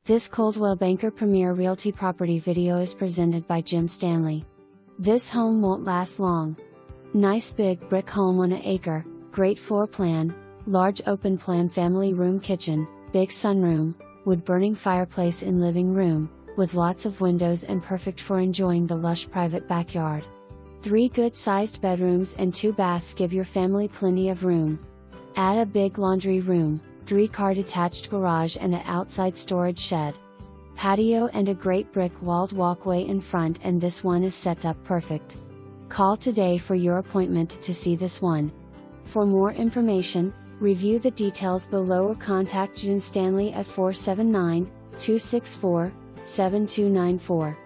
This Coldwell Banker Premier Realty property video is presented by Jim Stanley. This home won't last long. Nice big brick home on an acre, great floor plan, large open plan family room kitchen, big sunroom, wood-burning fireplace in living room, with lots of windows and perfect for enjoying the lush private backyard. 3 good-sized bedrooms and 2 baths give your family plenty of room. Add a big laundry room, 3-car detached garage and an outside storage shed. Patio and a great brick-walled walkway in front, and this one is set up perfect. Call today for your appointment to see this one. For more information, review the details below or contact Jim Stanley at 479-264-7294.